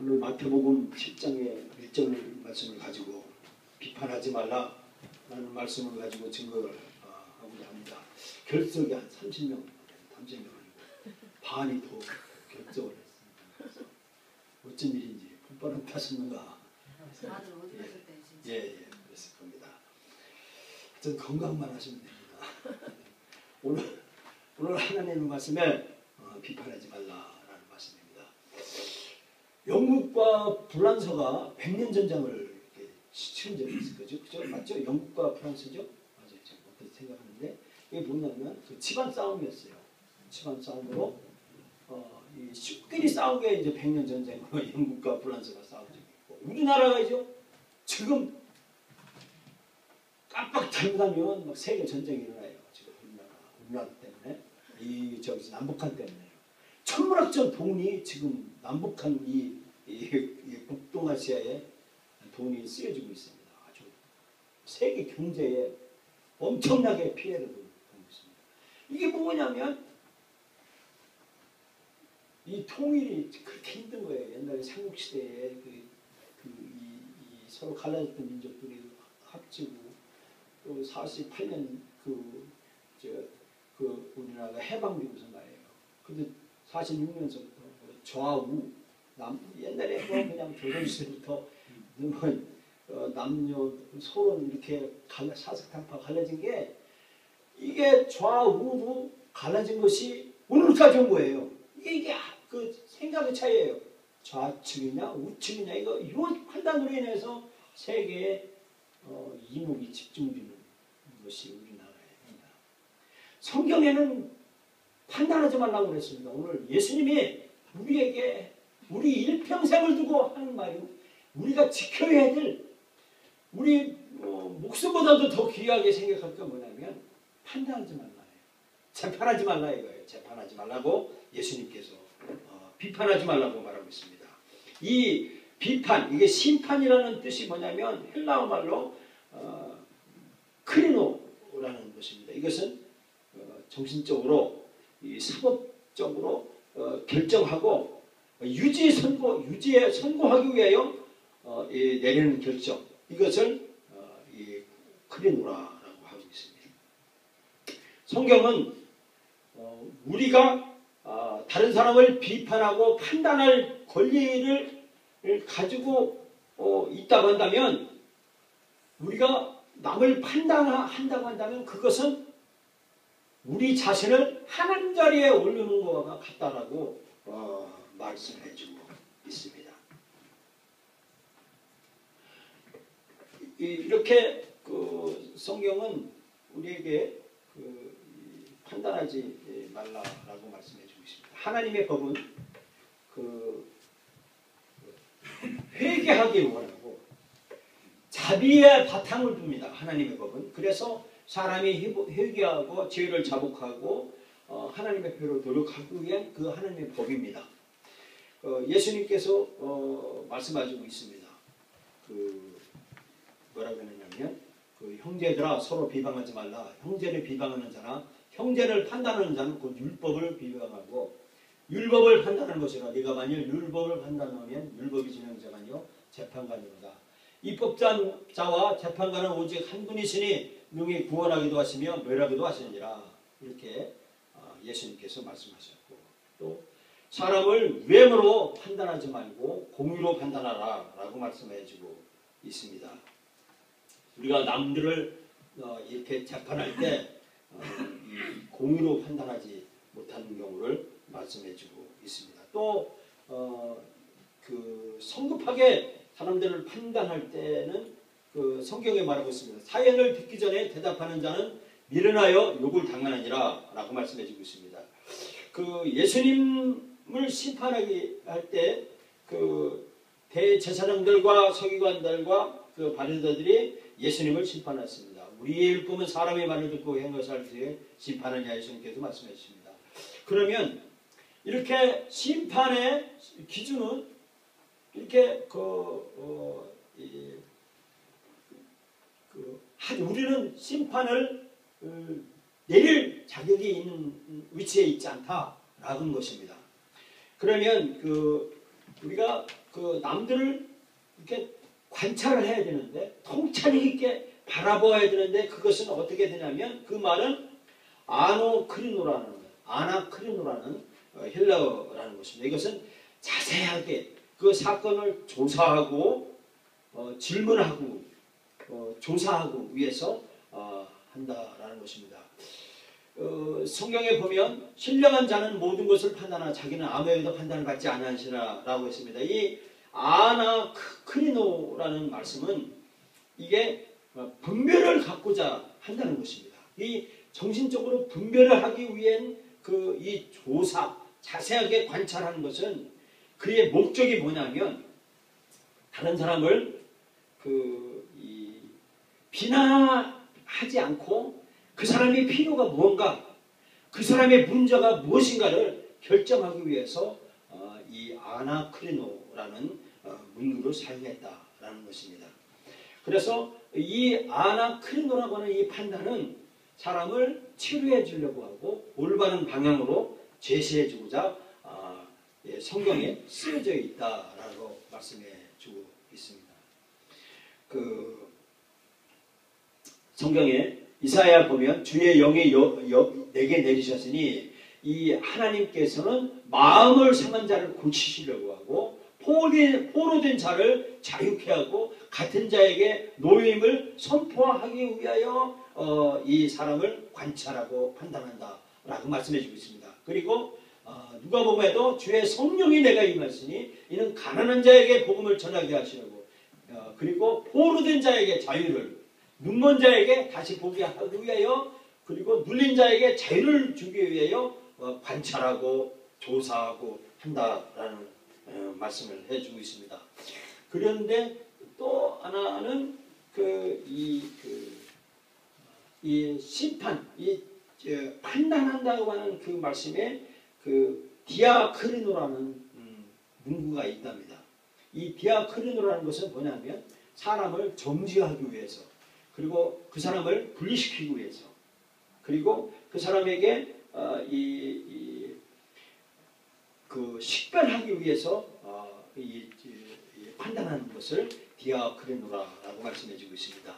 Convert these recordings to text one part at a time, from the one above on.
오늘 마태복음 10장의 1절 말씀을 가지고 비판하지 말라라는 말씀을 가지고 증거를 하고자 합니다. 결석이 한 30명, 30명 아니고 반이 더 결석을 했습니다. 어쩐 일인지 풋바람 탔었는가. 다들 어디 갔을 때 진짜. 예, 그랬을 겁니다. 하여튼 건강만 하시면 됩니다. 오늘 하나님의 말씀에 비판하지 말라라는 말씀입니다. 영국과 프랑스가 100년 전쟁을 이렇게 치른 적이 있을 거죠. 그죠? 맞죠? 영국과 프랑스죠? 맞아요. 제가 그렇게 생각하는데 이게 뭐냐면 그 집안 싸움이었어요. 집안 싸움으로 이 식끼리 싸운 게 이제 100년 전쟁으로 영국과 프랑스가 싸운 적이 있고 우리나라가죠. 지금 깜빡 잘못하면 막 세계 전쟁이 일어나요. 지금 우리나라 때문에 저기서 남북한 때문에 천문학적 돈이 지금 남북한 이 북동아시아에 돈이 쓰여지고 있습니다. 아주 세계 경제에 엄청나게 피해를 보고 있습니다. 이게 뭐냐면 이 통일이 그렇게 힘든 거예요. 옛날에 삼국시대에 이 서로 갈라졌던 민족들이 합치고 또 48년 우리나라가 해방되고서 말이에요. 근데 46년서부터 좌우 옛날에 그냥 조선시대부터 남녀 서로 이렇게 사색당파 갈라진 게 이게 좌우로 갈라진 것이 오늘까지 온 거예요. 이게 그 생각의 차이예요. 좌측이냐 우측이냐 이런 판단으로 인해서 세계에 이목이 집중되는 것이 우리나라입니다. 성경에는 판단하지 말라고 그랬습니다. 오늘 예수님이 우리에게 우리 일평생을 두고 하는 말이 우리가 지켜야 될 우리 목숨보다도 더 귀하게 생각할 게 뭐냐면 판단하지 말라. 재판하지 말라 이거예요. 재판하지 말라고 예수님께서 비판하지 말라고 말하고 있습니다. 이 비판, 이게 심판이라는 뜻이 뭐냐면 헬라어 말로 크리노라는 것입니다. 이것은 정신적으로 사법적으로 결정하고 유지에 선고하기 위하여 내리는 결정, 이것을 크리노라라고 하고 있습니다. 성경은 우리가 다른 사람을 비판하고 판단할 권리를 가지고 있다고 한다면 우리가 남을 판단한다고 한다면 그것은 우리 자신을 하나님 자리에 올리는 것과 같다라고 말씀해 주고 있습니다. 이렇게 성경은 우리에게 판단하지 말라라고 말씀해 주고 있습니다. 하나님의 법은 회개하기 원하고 자비의 바탕을 둡니다. 하나님의 법은. 그래서 사람이 회개하고 죄를 자복하고 하나님의 표로 노력하기 위한 그 하나님의 법입니다. 예수님께서 말씀하시고 있습니다. 뭐라고 하느냐면 형제들아 서로 비방하지 말라. 형제를 비방하는 자나 형제를 판단하는 자는 곧 율법을 비방하고 율법을 판단하는 것이라. 네가 만일 율법을 판단하면 율법이 진행자가 아니요 재판관이로다. 입법자와 재판관은 오직 한 분이시니 능히 구원하기도 하시며 멸하기도 하시느니라. 이렇게 예수님께서 말씀하셨고 또 사람을 외모로 판단하지 말고 공의로 판단하라 라고 말씀해주고 있습니다. 우리가 남들을 이렇게 재판할 때 공의로 판단하지 못하는 경우를 말씀해주고 있습니다. 또 성급하게 사람들을 판단할 때는 성경에 말하고 있습니다. 사연을 듣기 전에 대답하는 자는 미련하여 욕을 당하느니라 라고 말씀해주고 있습니다. 예수님을 심판하기 할 때 대제사장들과 서기관들과 바리새인들이 예수님을 심판했습니다. 우리의 율법은 사람의 말을 듣고 한 것을 알 때 심판하냐 예수님께서 말씀해 주십니다. 그러면 이렇게 심판의 기준은 이렇게 우리는 심판을 내릴 자격이 있는 위치에 있지 않다라는 것입니다. 그러면 우리가 그 남들을 이렇게 관찰을 해야 되는데 통찰력 있게 바라보아야 되는데 그것은 어떻게 되냐면 그 말은 아노크리노라는 거예요. 아나크리노라는 헬라어라는 것입니다. 이것은 자세하게 그 사건을 조사하고 질문하고 조사하고 위해서 한다라는 것입니다. 성경에 보면 신령한 자는 모든 것을 판단하나 자기는 아무에게도 판단을 받지 아니하시라 라고 했습니다. 이 아나크리노라는 말씀은 이게 분별을 갖고자 한다는 것입니다. 이 정신적으로 분별을 하기 위한 그 이 조사, 자세하게 관찰하는 것은 그의 목적이 뭐냐면 다른 사람을 비난하지 않고 그 사람의 필요가 무언가, 그 사람의 문제가 무엇인가를 결정하기 위해서 이 아나크리노라는 문구를 사용했다라는 것입니다. 그래서 이 아나크리노라고 하는 이 판단은 사람을 치료해 주려고 하고 올바른 방향으로 제시해 주고자 성경에 쓰여져 있다라고 말씀해 주고 있습니다. 그 성경에 이사야 보면 주의 영이 내게 내리셨으니 이 하나님께서는 마음을 상한 자를 고치시려고 하고 포로 된 자를 자유케 하고 같은 자에게 노임을 선포하기 위하여 이 사람을 관찰하고 판단한다라고 말씀해 주고 있습니다. 그리고 누가복음에도 주의 성령이 내가 임하시니 이는 가난한 자에게 복음을 전하게 하시려고 그리고 포로 된 자에게 자유를 눈먼 자에게 다시 보게 하기 위하여 그리고 눌린 자에게 자유를 주기 위하여 관찰하고 조사하고 한다라는 말씀을 해주고 있습니다. 그런데 또 하나는 이 심판, 판단한다고 하는 그 말씀에 디아크리노라는 문구가 있답니다. 이 디아크리노라는 것은 뭐냐면 사람을 정죄하기 위해서 그리고 그 사람을 분리시키기 위해서 그리고 그 사람에게 식별하기 위해서 판단하는 것을 디아크리노라고 말씀해주고 있습니다.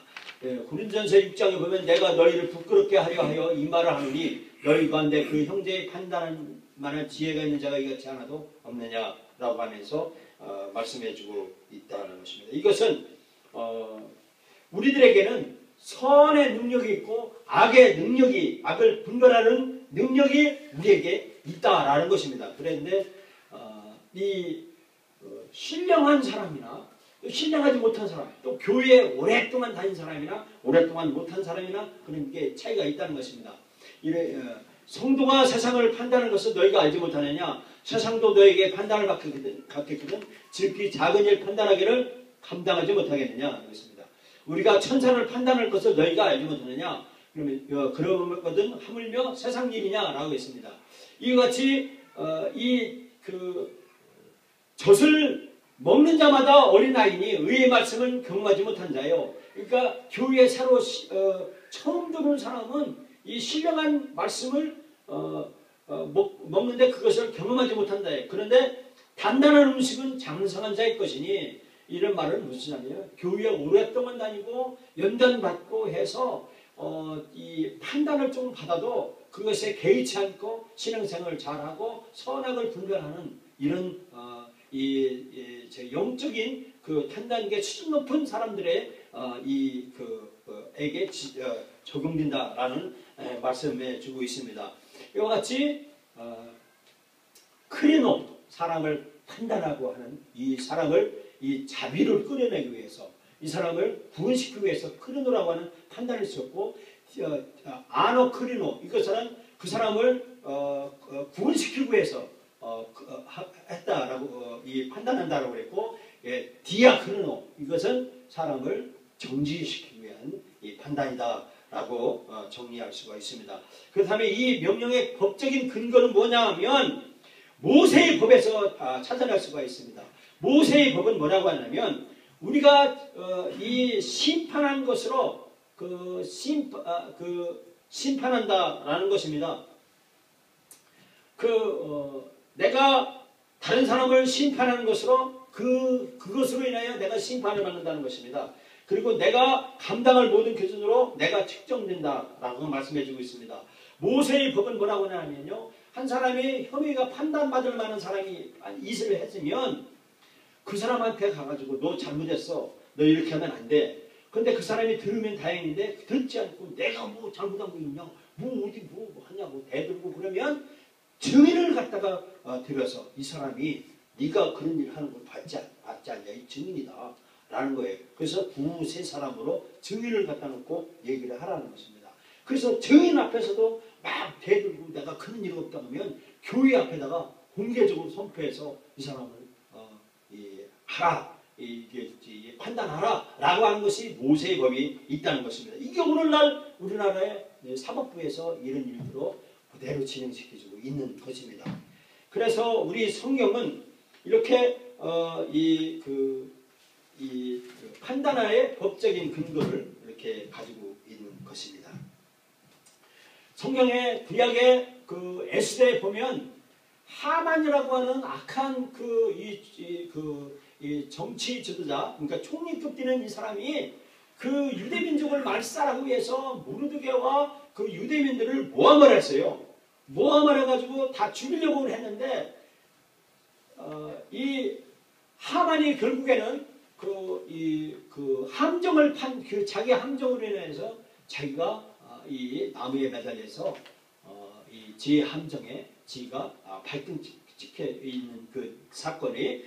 고린도전서 6장에 보면 내가 너희를 부끄럽게 하려 하여 이 말을 하노니 너희 가운데 그 형제의 판단할 만한 지혜가 있는 자가 이같이 하나도 없느냐라고 하면서 말씀해주고 있다는 것입니다. 이것은 우리들에게는 선의 능력이 있고 악의 능력이 악을 분별하는 능력이 우리에게 있다라는 것입니다. 그런데 신령한 사람이나 신령하지 못한 사람, 또 교회에 오랫동안 다닌 사람이나 오랫동안 못한 사람이나 그런 게 차이가 있다는 것입니다. 성도가 세상을 판단하는 것을 너희가 알지 못하느냐? 세상도 너에게 판단을 받겠거든 지극히 작은 일 판단하기를 감당하지 못하겠느냐? 그렇습니다. 우리가 천사를 판단할 것을 너희가 알지 못하느냐? 그러거든 하물며 세상 일이냐? 라고 했습니다. 이와 같이 젖을 먹는 자마다 어린아이니 의의 말씀을 경험하지 못한 자요. 그러니까 교회에 새로 처음 들어온 사람은 이 신령한 말씀을 먹는데 그것을 경험하지 못한다. 그런데 단단한 음식은 장성한 자의 것이니 이런 말은 무슨 말이에요? 교회에 오랫동안 다니고 연단 받고 해서 이 판단을 좀 받아도 그것에 개의치 않고 신앙생활을 잘하고 선악을 분별하는 이런 영적인 그 판단계 수준 높은 사람들의 에게 적용된다라는 말씀해 주고 있습니다. 이와 같이 크리노 사람을 판단하고 하는 이 사람을 이 자비를 끌어내기 위해서 이 사람을 구원시키기 위해서 크리노라고 하는 판단을 썼고 아노크리노 이것은 그 사람을 구원시키기 위해서 했다라고 판단한다라고 그랬고 디아크리노 이것은 사람을 정지시키기 위한 이 판단이다라고 정리할 수가 있습니다. 그 다음에 이 명령의 법적인 근거는 뭐냐면 모세의 법에서 찾아낼 수가 있습니다. 모세의 법은 뭐라고 하냐면 우리가 이 심판한 것으로 심판한다라는 것입니다. 내가 다른 사람을 심판하는 것으로 그것으로 인하여 내가 심판을 받는다는 것입니다. 그리고 내가 감당할 모든 기준으로 내가 측정된다라고 말씀해주고 있습니다. 모세의 법은 뭐라고 하냐면요, 한 사람이 혐의가 판단받을 만한 사람이 이슬을 했으면 그 사람한테 가가지고 너 잘못했어, 너 이렇게 하면 안 돼. 근데 그 사람이 들으면 다행인데 듣지 않고 내가 뭐 잘못한 거 있냐, 뭐 어디 뭐 하냐고 대들고 그러면 증인을 갖다가 들여서 이 사람이 네가 그런 일을 하는 걸 받지 않냐, 이 증인이다 라는 거예요. 그래서 두세 사람으로 증인을 갖다 놓고 얘기를 하라는 것입니다. 그래서 증인 앞에서도 막 대들고 내가 그런 일 없다 하면 교회 앞에다가 공개적으로 선포해서 이 사람을 하라, 판단하라 라고 하는 것이 모세의 법이 있다는 것입니다. 이게 오늘날 우리나라의 사법부에서 이런 일들로 그대로 진행시켜주고 있는 것입니다. 그래서 우리 성경은 이렇게 판단하의 법적인 근거를 이렇게 가지고 있는 것입니다. 성경의 구약의 그 에스더에 보면 하만이라고 하는 악한 이 정치 지도자, 그러니까 총리급 되는 이 사람이 그 유대민족을 말살하기 위해서 모르드게와 그 유대민들을 모함을 했어요. 모함을 해가지고 다 죽이려고 했는데 이 하만이 결국에는 함정을 자기 함정으로 인해서 자기가 이 나무에 매달려서 이 제 함정에 지가 발등 찍혀 있는 그 사건이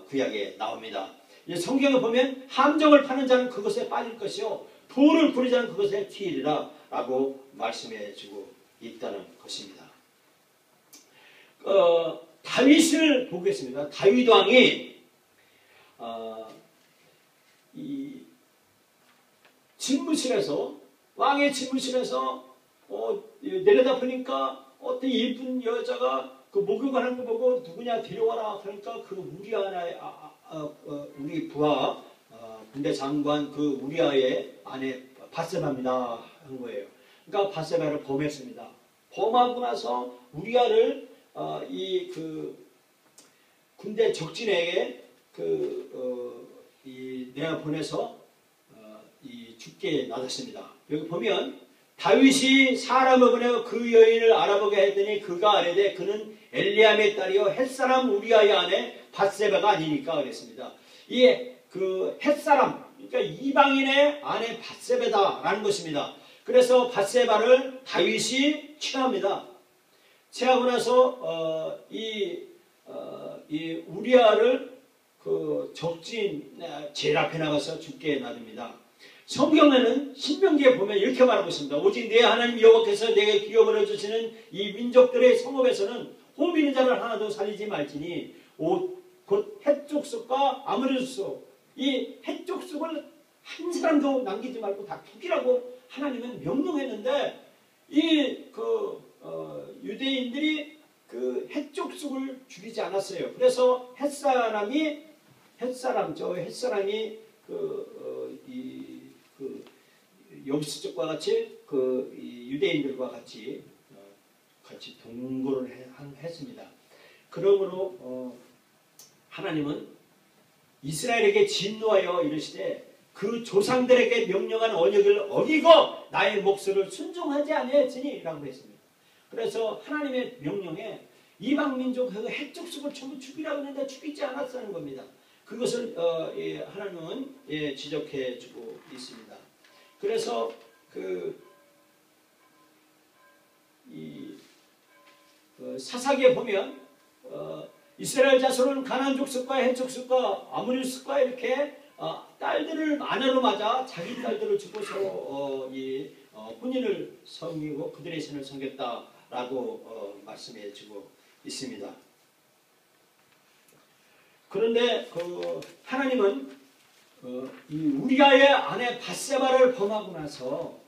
구약에 나옵니다. 성경에 보면 함정을 파는 자는 그것에 빠질 것이요 돌을 부리는 자는 그것에 튀리라 라고 말씀해 주고 있다는 것입니다. 다윗을 보겠습니다. 다윗 왕이 이 집무실에서 왕의 집무실에서 내려다 보니까 어떤 예쁜 여자가 그 목욕을 하는 거 보고 누구냐 데려와라 그러니까 그 우리 부하 군대 장관 그 우리아의 아내 바세바입니다 한 거예요. 그러니까 바세바를 범했습니다. 범하고 나서 우리아를 이 군대 적진에게 내가 보내서 죽게 놔뒀습니다. 여기 보면 다윗이 사람을 보내어 그 여인을 알아보게 했더니 그가 아뢰되 그는 엘리암의 딸이요 햇사람 우리아의 아내 밧세바가 아니니까 그랬습니다. 이 햇사람 그러니까 이방인의 아내 밧세바다라는 것입니다. 그래서 밧세바를 다윗이 취합니다. 취하고 나서 이 우리아를 그 적진 제일 앞에 나가서 죽게 놔둡니다. 성경에는 신명기에 보면 이렇게 말하고 있습니다. 오직 내 하나님 여호와께서 내게 기업을 주시는 이 민족들의 성읍에서는 호미는 자를 하나도 살리지 말지니 곧 헷족속과 아므리족 이 헷족속을 한 사람도 남기지 말고 다 죽이라고 하나님은 명령했는데 유대인들이 그 헷족속을 죽이지 않았어요. 그래서 햇사람이 여부수족과 같이 유대인들과 같이 동거를 했습니다. 그러므로 하나님은 이스라엘에게 진노하여 이르시되 그 조상들에게 명령한 언약을 어기고 나의 목소리를 순종하지 아니하였으니 라고 했습니다. 그래서 하나님의 명령에 이방민족 그 헷족속을 전부 죽이라고 했는데 죽이지 않았다는 겁니다. 그것을 하나님은 지적해 주고 있습니다. 그래서 사사기에 보면 이스라엘 자손은 가나안 족속과 헷 족속과 아모리 족속과 이렇게 딸들을 아내로 맞아 자기 딸들을 죽고서 혼인을 섬기고 그들의 신을 섬겼다라고 말씀해 주고 있습니다. 그런데 하나님은 이 우리아의 아내 밧세바를 범하고 나서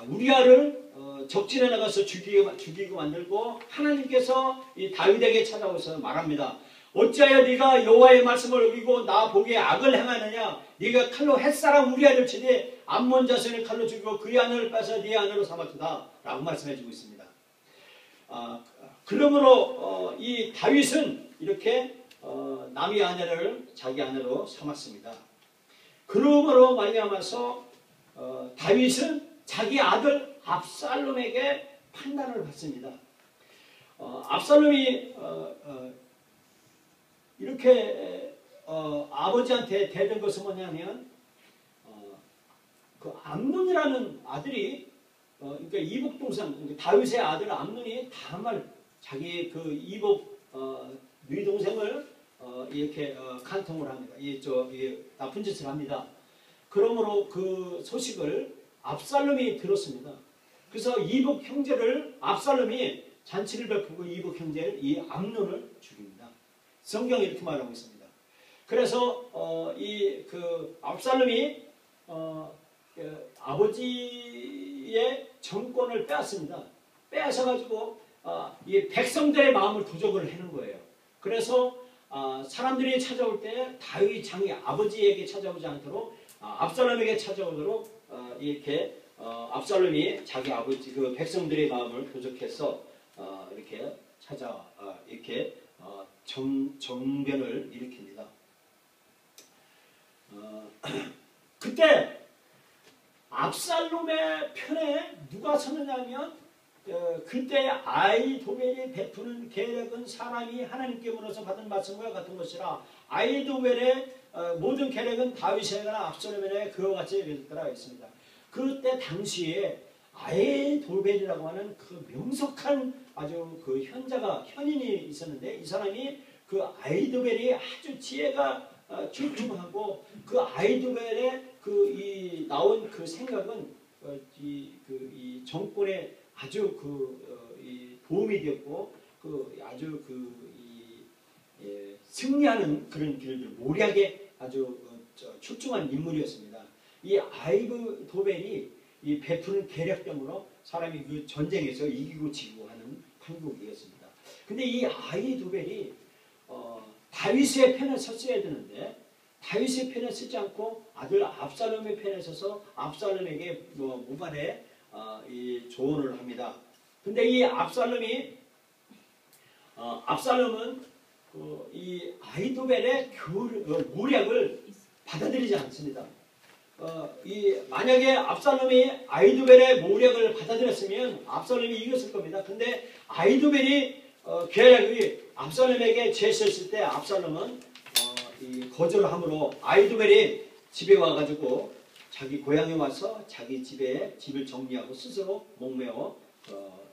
우리아를 적진에 나가서 죽이고 만들고 하나님께서 이 다윗에게 찾아오셔서 말합니다. 어찌하여 네가 여호와의 말씀을 어기고 나 보기에 악을 행하느냐? 네가 칼로 햇사람 우리아를 치되 암몬 자손을 칼로 죽이고 그의 아내를 빼서 네 아내로 삼았도다 라고 말씀해 주고 있습니다. 그러므로 이 다윗은 이렇게 남의 아내를 자기 아내로 삼았습니다. 그러므로 말미암아서 다윗은 자기 아들 압살롬에게 판단을 받습니다. 압살롬이 이렇게 아버지한테 대든 것은 뭐냐면 그 암논이라는 아들이 그러니까 이복 동생 그러니까 다윗의 아들 암논이 다말 자기 그 이복 누이 동생을 이렇게 간통을 합니다. 이 나쁜 짓을 합니다. 그러므로 그 소식을 압살롬이 들었습니다. 그래서 이복 형제를 압살롬이 잔치를 베푸고 이복 형제를 이 암논을 죽입니다. 성경이 이렇게 말하고 있습니다. 그래서 이 그 압살롬이 아버지의 정권을 빼앗습니다. 빼앗아가지고 이 백성들의 마음을 도적을 해는 거예요. 그래서 사람들이 찾아올 때 다윗 장이 아버지에게 찾아오지 않도록 압살롬에게 찾아오도록 이렇게 압살롬이 자기 아버지 그 백성들의 마음을 도적해서 이렇게 이렇게 정변을 일으킵니다. 그때 압살롬의 편에 누가 섰느냐면 그때 아히도벨이 베푸는 계략은 사람이 하나님께 물어서 받은 말씀과 같은 것이라. 아히도벨의 모든 계략은 다윗에게나 압살롬에게 그와 같이 되었더라 했습니다. 그때 당시에 아히도벨이라고 하는 그 명석한 아주 그 현인이 있었는데 이 사람이 그 아히도벨이 아주 지혜가 출중하고 그 아히도벨의 이 나온 그 생각은 이 정권에 아주 이 도움이 되었고 아주 승리하는 그런 길들 모략에 아주 출중한 인물이었습니다. 이 아히도벨이 이 베푸는 계략 때문에 사람이 그 전쟁에서 이기고 지고 하는 판국이었습니다. 근데 이 아히도벨이 다윗의 편에 섰어야 되는데 다윗의 편에 서지 않고 아들 압살롬의 편에 서서 압살롬에게 무관에 이 조언을 합니다. 근데 이 압살롬은 이 아히도벨의 모략을 받아들이지 않습니다. 만약에 압살롬이 아히도벨의 모략을 받아들였으면 압살롬이 이겼을 겁니다. 근데 아히도벨이 계략이 압살롬에게 제시했을 때 압살롬은 거절을 함으로 아히도벨이 집에 와가지고 자기 고향에 와서 자기 집을 정리하고 스스로 목매어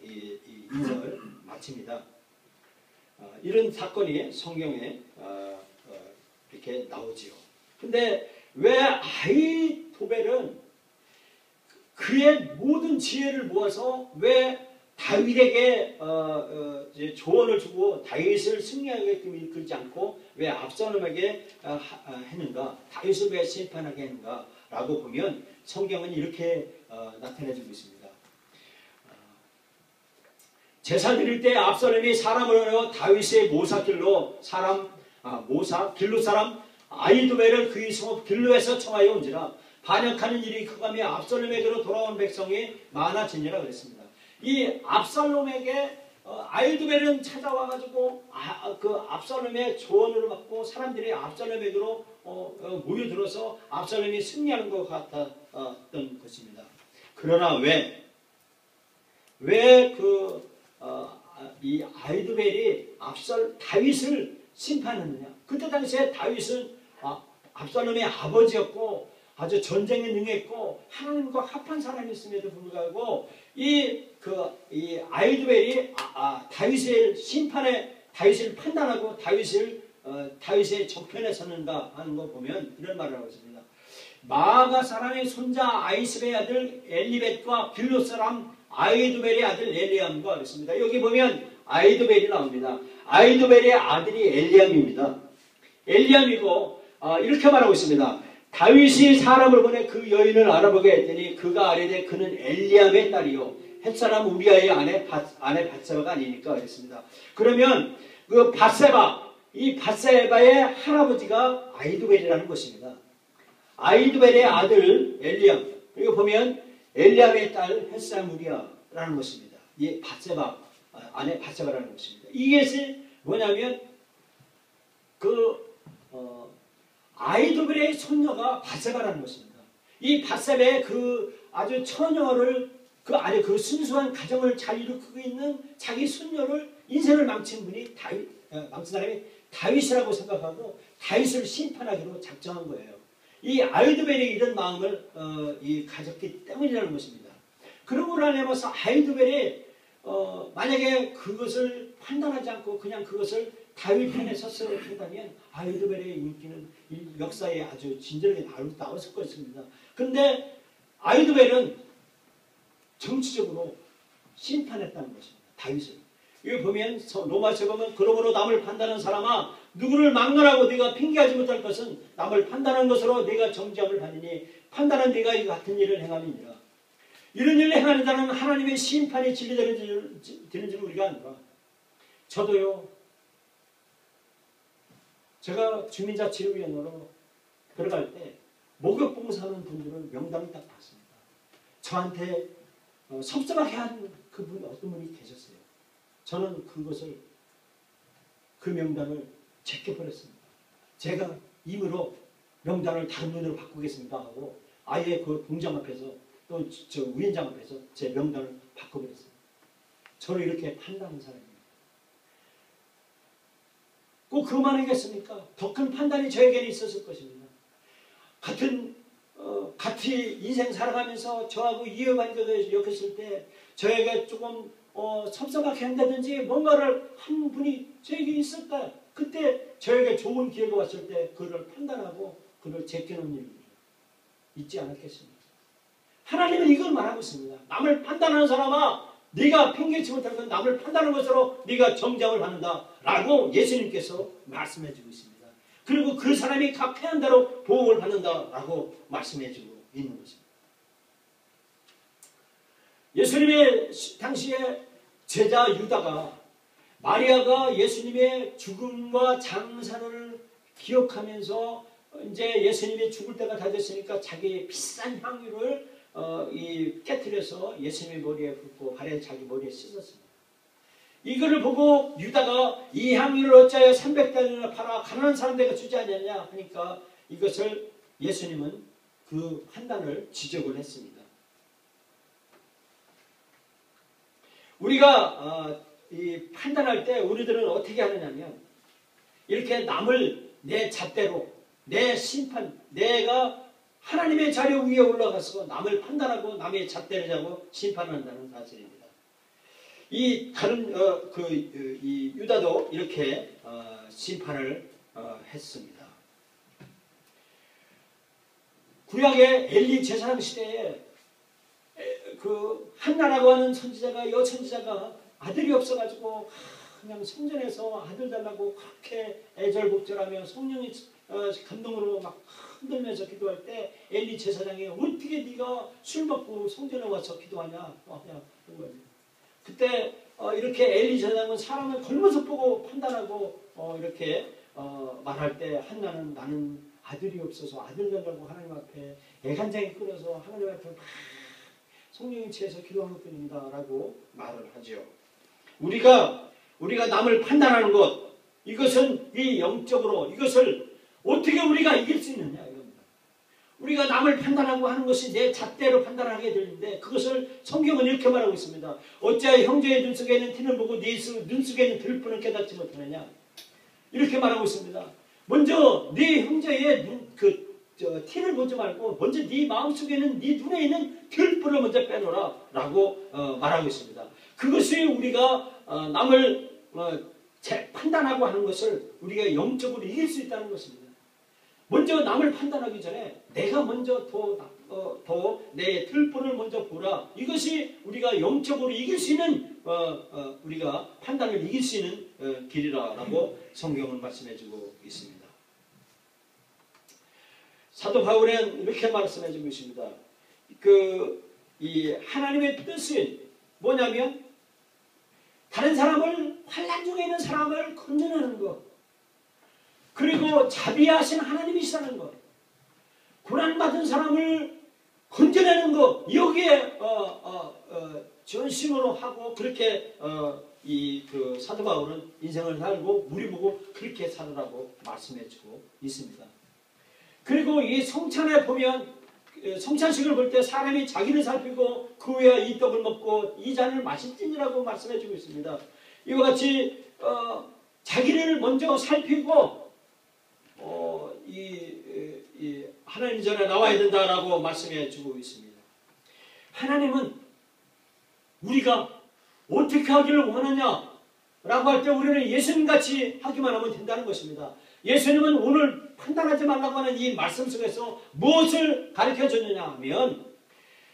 이 인생을 마칩니다. 이런 사건이 성경에 이렇게 나오지요. 근데 왜 아히도벨은 그의 모든 지혜를 모아서 왜 다윗에게 조언을 주고 다윗을 승리하게끔 이끌지 않고 왜 압살롬에게 했는가? 다윗을 왜 심판하게 했는가? 라고 보면 성경은 이렇게 나타내주고 있습니다. 제사 드릴 때 압살롬이 사람을 얻어 다윗의 모사길로 길로 사람 아히도벨을 그의 성읍 길로에서 청하여 온지라. 반역하는 일이 크가며 압살롬에게로 돌아온 백성이 많아지니라 그랬습니다. 이 압살롬에게 아히도벨은 찾아와가지고 그 압살롬의 조언을 받고 사람들이 압살롬에게로 모여들어서 압살롬이 승리하는 것 같았던 것입니다. 그러나 왜 이 아히도벨이 다윗을 심판했느냐? 그때 당시에 다윗은 압살롬의 아버지였고 아주 전쟁에 능했고 하나님과 합한 사람이었음에도 불구하고 이 아히도벨이 다윗을 판단하고 다윗의 적편에 섰는가 하는 거 보면 이런 말을 하고 있습니다. 마아가 사람의 손자 아히스베의 아들 엘리벳과 길롯 사람 아히도벨의 아들 엘리암과 그랬습니다. 여기 보면 아히도벨이 나옵니다. 아히도벨의 아들이 엘리암입니다. 엘리암이고 이렇게 말하고 있습니다. 다윗이 사람을 보내 그 여인을 알아보게 했더니 그가 아뢰되 그는 엘리암의 딸이요 햇사람 우리아의 아내 밧세바가 아니니까 그랬습니다. 그러면 그 이 밧세바의 할아버지가 아히도벨이라는 것입니다. 아히도벨의 아들 엘리암. 이거 보면 엘리암의 딸 햇사람 우리아라는 것입니다. 이 밧세바 아내 밧세바라는 것입니다. 이것이 뭐냐면 아이도벨의 손녀가 바세바라는 것입니다. 이 바세바의 아주 처녀를 그 순수한 가정을 잘 이루고 있는 자기 손녀를 인생을 망친 분이 망친 사람이 다윗이라고 생각하고 다윗을 심판하기로 작정한 거예요. 이 아이도벨이 이런 마음을 가졌기 때문이라는 것입니다. 그러고 나서 아이도벨이 만약에 그것을 판단하지 않고 그냥 그것을 다윗 편에 섰어야 한다면 아이도벨의 인기는 역사에 아주 진절하게 나왔을 것입니다. 그런데 아이도벨은 정치적으로 심판했다는 것입니다. 다윗을. 이거 보면 로마서에 보면 그러므로 남을 판단하는 사람아 누구를 막론하고 네가 핑계하지 못할 것은 남을 판단한 것으로 네가 정죄함을 받으니 판단한 네가 이 같은 일을 행함이니라. 이런 일을 행하는 자는 하나님의 심판이 진리되는 줄 우리가 아노라. 저도요. 제가 주민자치위원으로 들어갈 때 목욕봉사하는 분들을 명단을 딱 봤습니다. 저한테 섭섭하게 한 그분 어떤 분이 계셨어요. 저는 그 명단을 제껴버렸습니다. 제가 임으로 명단을 다른 분으로 바꾸겠습니다 하고 아예 그 동장 앞에서 또 저 위원장 앞에서 제 명단을 바꿔버렸습니다. 저를 이렇게 판단하는 사람입니다. 꼭 그만 하겠습니까? 더 큰 판단이 저에게는 있었을 것입니다. 같이 인생 살아가면서 저하고 이해관계를 엮였을 때 저에게 조금 섭섭하게 한다든지 뭔가를 한 분이 저에게 있을까? 그때 저에게 좋은 기회가 왔을 때 그를 판단하고 그를 제껴놓은 일이 있지 않았겠습니까? 하나님은 이걸 말하고 있습니다. 남을 판단하는 사람아 네가 팽개치 못할 건 남을 판단하는 것으로 네가 정죄함을 받는다 라고 예수님께서 말씀해주고 있습니다. 그리고 그 사람이 각 패한 대로 보응을 받는다 라고 말씀해주고 있는 것입니다. 예수님의 당시에 제자 유다가 마리아가 예수님의 죽음과 장사를 기억하면서 이제 예수님이 죽을 때가 다 됐으니까 자기의 비싼 향유를 깨트려서 예수님의 머리에 붓고 발에 자기 머리에 씻었습니다. 이거를 보고 유다가 이 향유를 어찌하여 300달러나 팔아 가난한 사람들에게 주지 않느냐 하니까 이것을 예수님은 그 판단을 지적을 했습니다. 우리가 판단할 때 우리들은 어떻게 하느냐면 이렇게 남을 내 잣대로 내 심판 내가 하나님의 자리 위에 올라가서 남을 판단하고 남의 잣대를 잡고 심판한다는 사실입니다. 이 유다도 이렇게 심판을 했습니다. 구약의 엘리 제사장 시대에 그 한나라고 하는 선지자가 여선지자가 아들이 없어가지고 그냥 성전에서 아들 달라고 그렇게 애절복절하며 성령의 감동으로 막 흔들면서 기도할 때 엘리 제사장이 어떻게 네가 술 먹고 성전에 와서 기도하냐 그런 거예요. 그때 이렇게 엘리 제사장은 사람을 걸머서 보고 판단하고 이렇게 말할 때 한나는 나는 아들이 없어서 아들 달라고 하나님 앞에 애간장이 끓어서 하나님 앞에 막 성령이 취해서 기도하는 뿐입니다 라고 말을 하죠. 우리가 남을 판단하는 것 이것은 이 영적으로 이것을 어떻게 우리가 이길 수 있느냐 이겁니다. 우리가 남을 판단하고 하는 것이 내 잣대로 판단하게 되는데 그것을 성경은 이렇게 말하고 있습니다. 어찌하여 형제의 눈 속에 있는 티는 보고 네 눈 속에 있는 들풀은 깨닫지 못하느냐 이렇게 말하고 있습니다. 먼저 네 형제의 티를 보지 말고 먼저 네 마음속에는 네 눈에 있는 들풀을 먼저 빼놓으라 라고 말하고 있습니다. 그것이 우리가 남을 판단하고 하는 것을 우리가 영적으로 이길 수 있다는 것입니다. 먼저 남을 판단하기 전에 내가 먼저 내 들풀을 먼저 보라. 이것이 우리가 영적으로 이길 수 있는 우리가 판단을 이길 수 있는 길이라고 성경은 말씀해주고 있습니다. 사도 바울은 이렇게 말씀해주고 있습니다. 이 하나님의 뜻은 뭐냐면 다른 사람을 환난 중에 있는 사람을 건져내는 것 그리고 자비하신 하나님이시라는 것 고난받은 사람을 건져내는 것 여기에 전심으로 하고 그렇게 이 그 사도 바울은 인생을 살고 우리 보고 그렇게 살으라고 말씀해주고 있습니다. 그리고 이 성찬에 보면 성찬식을 볼 때 사람이 자기를 살피고 그 후에 이 떡을 먹고 이 잔을 마실지니라고 말씀해주고 있습니다. 이와 같이 자기를 먼저 살피고 이 하나님 전에 나와야 된다라고 말씀해주고 있습니다. 하나님은 우리가 어떻게 하기를 원하냐라고 할 때 우리는 예수님같이 하기만 하면 된다는 것입니다. 예수님은 오늘 판단하지 말라고 하는 이 말씀 속에서 무엇을 가르쳐 줬느냐 하면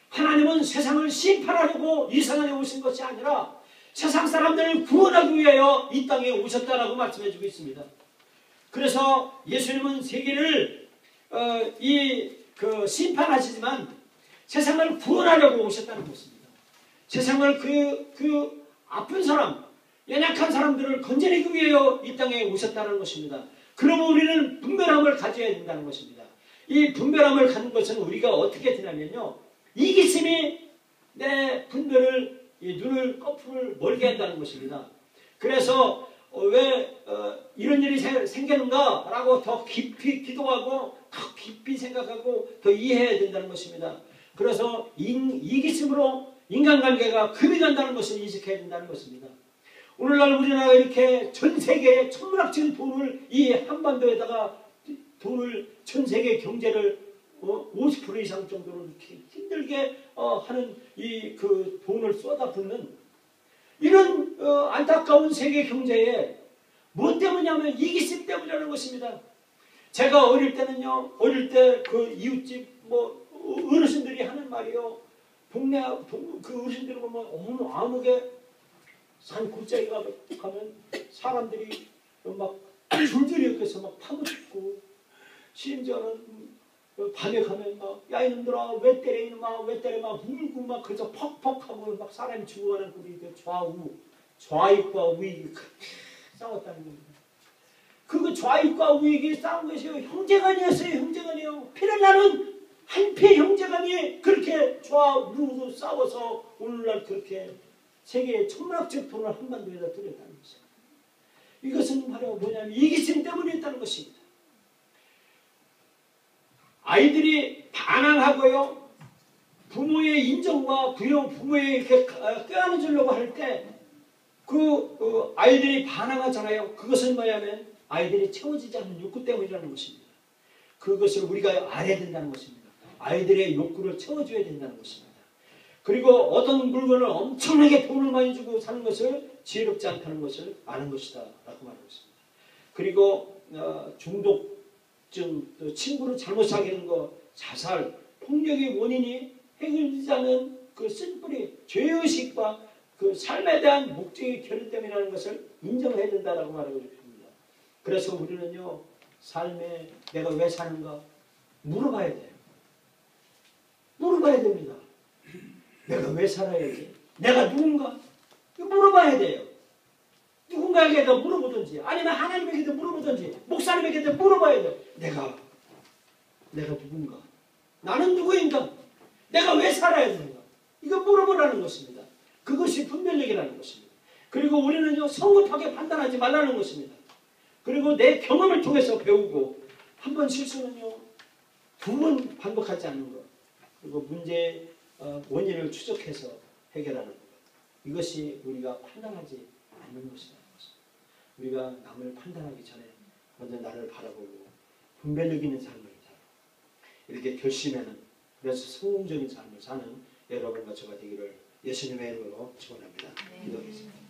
하나님은 세상을 심판하려고 이 세상에 오신 것이 아니라 세상 사람들을 구원하기 위하여 이 땅에 오셨다라고 말씀해 주고 있습니다. 그래서 예수님은 세계를 심판하시지만 세상을 구원하려고 오셨다는 것입니다. 세상을 그 아픈 사람, 연약한 사람들을 건져내기 위하여 이 땅에 오셨다는 것입니다. 그러면 우리는 분별함을 가져야 된다는 것입니다. 이 분별함을 갖는 것은 우리가 어떻게 되냐면요. 이기심이 내 분별을, 눈을, 거풀을 멀게 한다는 것입니다. 그래서 왜 이런 일이 생기는가? 라고 더 깊이 기도하고 더 깊이 생각하고 더 이해해야 된다는 것입니다. 그래서 이기심으로 인간관계가 금이 간다는 것을 인식해야 된다는 것입니다. 오늘날 우리나라가 이렇게 전 세계에 천문학적인 돈을 이 한반도에다가 돈을 전 세계 경제를 50% 이상 정도로 이렇게 힘들게 하는 이 그 돈을 쏟아붓는 이런 안타까운 세계 경제에 뭐 때문이냐면 이기심 때문이라는 것입니다. 제가 어릴 때는요, 어릴 때 그 이웃집 어르신들이 하는 말이요, 동네 그 어르신들이 보면 어느 아무게 산 골짜기 가면 사람들이 막 줄줄이 엮여서 막 파묻고 심지어는 밤에 가면 막 야 이놈들아 왜 때려 이놈아 왜 때려 막 울고 막 그래서 퍽퍽하고 막 사람이 죽어가는 우리 좌익과 우익이 싸웠다는 겁니다. 그 좌익과 우익이 싸운 것이요 형제간이었어요. 형제간이요. 피를 나는 한피 형제간이 그렇게 좌우로 싸워서 오늘날 그렇게 세계의 천문학적 돈을 한반도에다 들였다는 것입니다. 이것은 바로 뭐냐면 이기심 때문에 있다는 것입니다. 아이들이 반항하고요, 부모의 인정과 부모의 이렇게 껴안아 주려고 할 때 그 아이들이 반항하잖아요. 그것은 뭐냐면 아이들이 채워지지 않는 욕구 때문이라는 것입니다. 그것을 우리가 알아야 된다는 것입니다. 아이들의 욕구를 채워줘야 된다는 것입니다. 그리고 어떤 물건을 엄청나게 돈을 많이 주고 사는 것을 지혜롭지 않다는 것을 아는 것이다 라고 말하고 있습니다. 그리고 중독증, 친구를 잘못 사귀는 것, 자살, 폭력의 원인이 해결되지 않은 그 쓴뿌리, 죄의식과 그 삶에 대한 목적의 결여 때문이라는 것을 인정해야 된다라고 말하고 있습니다. 그래서 우리는요, 삶에 내가 왜 사는가 물어봐야 돼요. 물어봐야 됩니다. 내가 왜 살아야지? 내가 누군가? 물어봐야 돼요. 누군가에게도 물어보든지 아니면 하나님에게도 물어보든지 목사님에게도 물어봐야 돼요. 내가 누군가? 나는 누구인가? 내가 왜 살아야 되는가? 이거 물어보라는 것입니다. 그것이 분별력이라는 것입니다. 그리고 우리는요 성급하게 판단하지 말라는 것입니다. 그리고 내 경험을 통해서 배우고 한 번 실수는요 2번 반복하지 않는 것. 그리고 문제의 원인을 추적해서 해결하는 것. 이것이 우리가 판단하지 않는 것이라는 것입니다. 우리가 남을 판단하기 전에 먼저 나를 바라보고 분별력 있는 삶을 살아. 이렇게 결심하는, 그래서 성공적인 삶을 사는 여러분과 저가 되기를 예수님의 이름으로 축원합니다. 기도하겠습니다.